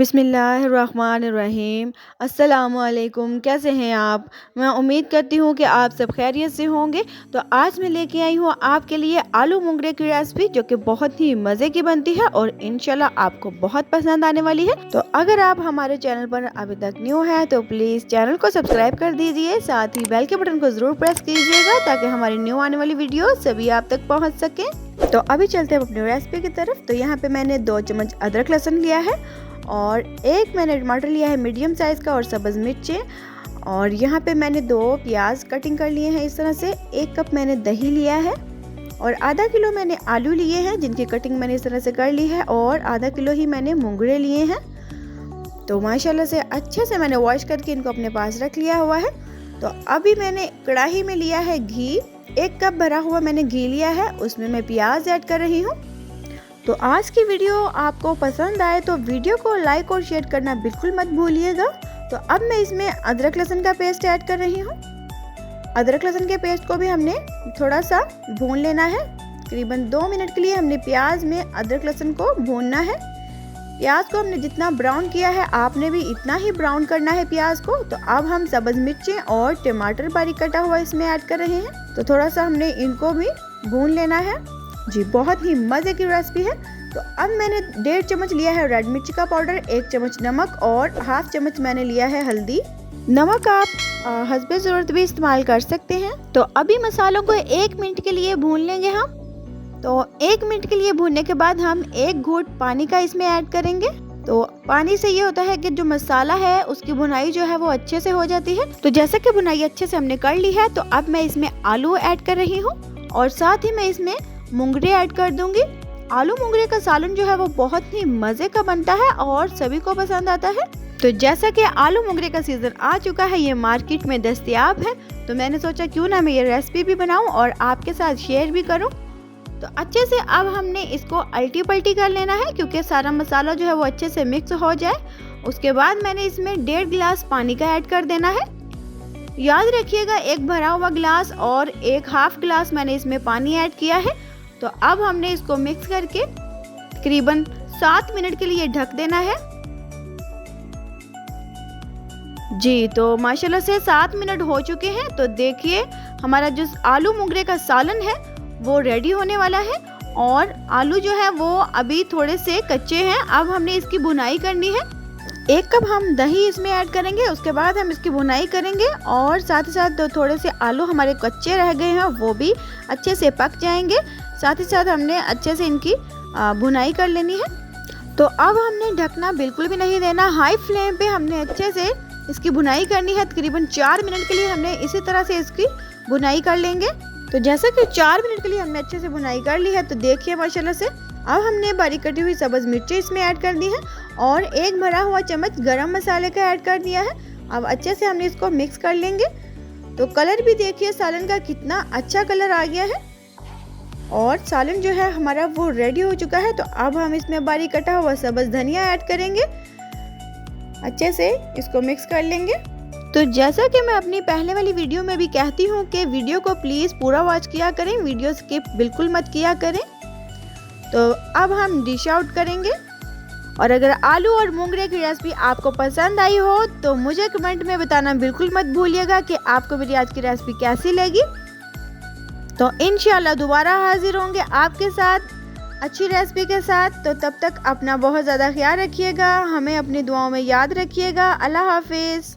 बिस्मिल्लाहिर्रहमानिर्रहीम। अस्सलामुअलैकुम। कैसे हैं आप? मैं उम्मीद करती हूँ कि आप सब खैरियत से होंगे। तो आज मैं लेके आई हूँ आपके लिए आलू मुंगरे की रेसिपी, जो कि बहुत ही मज़े की बनती है और इंशाल्लाह आपको बहुत पसंद आने वाली है। तो अगर आप हमारे चैनल पर अभी तक न्यू हैं तो प्लीज़ चैनल को सब्सक्राइब कर दीजिए, साथ ही बेल के बटन को ज़रूर प्रेस कीजिएगा ताकि हमारी न्यू आने वाली वीडियो सभी आप तक पहुँच सकें। तो अभी चलते हैं अपनी रेसिपी की तरफ। तो यहाँ पे मैंने 2 चम्मच अदरक लहसुन लिया है और 1 मैंने टमाटर लिया है मीडियम साइज़ का और सब्ज़ मिर्चें, और यहाँ पे मैंने 2 प्याज कटिंग कर लिए हैं इस तरह से। 1 कप मैंने दही लिया है और आधा किलो मैंने आलू लिए हैं जिनकी कटिंग मैंने इस तरह से कर ली है, और आधा किलो ही मैंने मुंगरे लिए हैं। तो माशाल्लाह से अच्छे से मैंने वॉश करके इनको अपने पास रख लिया हुआ है। तो अभी मैंने कढ़ाई में लिया है घी, 1 कप भरा हुआ मैंने घी लिया है, उसमें मैं प्याज ऐड कर रही हूँ। तो आज की वीडियो आपको पसंद आए तो वीडियो को लाइक और शेयर करना बिल्कुल मत भूलिएगा। तो अब मैं इसमें अदरक लहसुन का पेस्ट ऐड कर रही हूँ। अदरक लहसुन के पेस्ट को भी हमने थोड़ा सा भून लेना है। करीबन 2 मिनट के लिए हमने प्याज में अदरक लहसुन को भूनना है। प्याज को हमने जितना ब्राउन किया है आपने भी इतना ही ब्राउन करना है प्याज को। तो अब हम सब्ज़ मिर्चें और टमाटर बारीक कटा हुआ इसमें ऐड कर रहे हैं। तो थोड़ा सा हमने इनको भी भून लेना है। जी, बहुत ही मज़े की रेसिपी है। तो अब मैंने 1.5 चम्मच लिया है रेड मिर्ची का पाउडर, 1 चम्मच नमक और हाफ चम्मच मैंने लिया है हल्दी। नमक आप हस्बे ज़रूरत भी इस्तेमाल कर सकते हैं। तो अभी मसालों को 1 मिनट के लिए भून लेंगे हम। तो 1 मिनट के लिए भूनने के बाद हम 1 घूंट पानी का इसमें ऐड करेंगे। तो पानी से ये होता है कि जो मसाला है उसकी भुनाई जो है वो अच्छे से हो जाती है। तो जैसे कि भुनाई अच्छे से हमने कर ली है, तो अब मैं इसमें आलू ऐड कर रही हूँ और साथ ही मैं इसमें मुंगरे ऐड कर दूंगी। आलू मुंगरे का सालन जो है वो बहुत ही मज़े का बनता है और सभी को पसंद आता है। तो जैसा कि आलू मुंगरे का सीज़न आ चुका है, ये मार्केट में दस्तयाब है, तो मैंने सोचा क्यों ना मैं ये रेसिपी भी बनाऊं और आपके साथ शेयर भी करूं। तो अच्छे से अब हमने इसको अल्टी पल्टी कर लेना है क्योंकि सारा मसाला जो है वो अच्छे से मिक्स हो जाए। उसके बाद मैंने इसमें 1.5 गिलास पानी का ऐड कर देना है। याद रखिएगा 1 भरा हुआ गिलास और 1 हाफ गिलास मैंने इसमें पानी ऐड किया है। तो अब हमने इसको मिक्स करके तकरीबन 7 मिनट के लिए ढक देना है। जी, तो माशाल्लाह से 7 मिनट हो चुके हैं। तो देखिए हमारा जो आलू मुंगरे का सालन है वो रेडी होने वाला है, और आलू जो है वो अभी थोड़े से कच्चे हैं। अब हमने इसकी भुनाई करनी है। 1 कप हम दही इसमें ऐड करेंगे, उसके बाद हम इसकी भुनाई करेंगे, और साथ ही साथ थोड़े से आलू हमारे कच्चे रह गए हैं वो भी अच्छे से पक जाएंगे। साथ ही साथ हमने अच्छे से इनकी भुनाई कर लेनी है। तो अब हमने ढकना बिल्कुल भी नहीं देना, हाई फ्लेम पे हमने अच्छे से इसकी भुनाई करनी है। तकरीबन 4 मिनट के लिए हमने इसी तरह से इसकी भुनाई कर लेंगे। तो जैसा कि 4 मिनट के लिए हमने अच्छे से भुनाई कर ली है, तो देखिए माशाल्लाह से अब हमने बारीक कटी हुई सब्ज़ मिर्ची इसमें ऐड कर दी है और 1 भरा हुआ चम्मच गरम मसाले का ऐड कर दिया है। अब अच्छे से हमने इसको मिक्स कर लेंगे। तो कलर भी देखिए सालन का कितना अच्छा कलर आ गया है, और सालन जो है हमारा वो रेडी हो चुका है। तो अब हम इसमें बारीक कटा हुआ सब्ज़ धनिया ऐड करेंगे, अच्छे से इसको मिक्स कर लेंगे। तो जैसा कि मैं अपनी पहले वाली वीडियो में भी कहती हूँ कि वीडियो को प्लीज़ पूरा वॉच किया करें, वीडियो स्किप बिल्कुल मत किया करें। तो अब हम डिश आउट करेंगे। और अगर आलू और मुंगरे की रेसिपी आपको पसंद आई हो तो मुझे कमेंट में बताना बिल्कुल मत भूलिएगा कि आपको मेरी आज की रेसिपी कैसी लगी। तो इंशाल्लाह दोबारा हाजिर होंगे आपके साथ अच्छी रेसिपी के साथ। तो तब तक अपना बहुत ज़्यादा ख्याल रखिएगा, हमें अपनी दुआओं में याद रखिएगा। अल्लाह हाफिज़।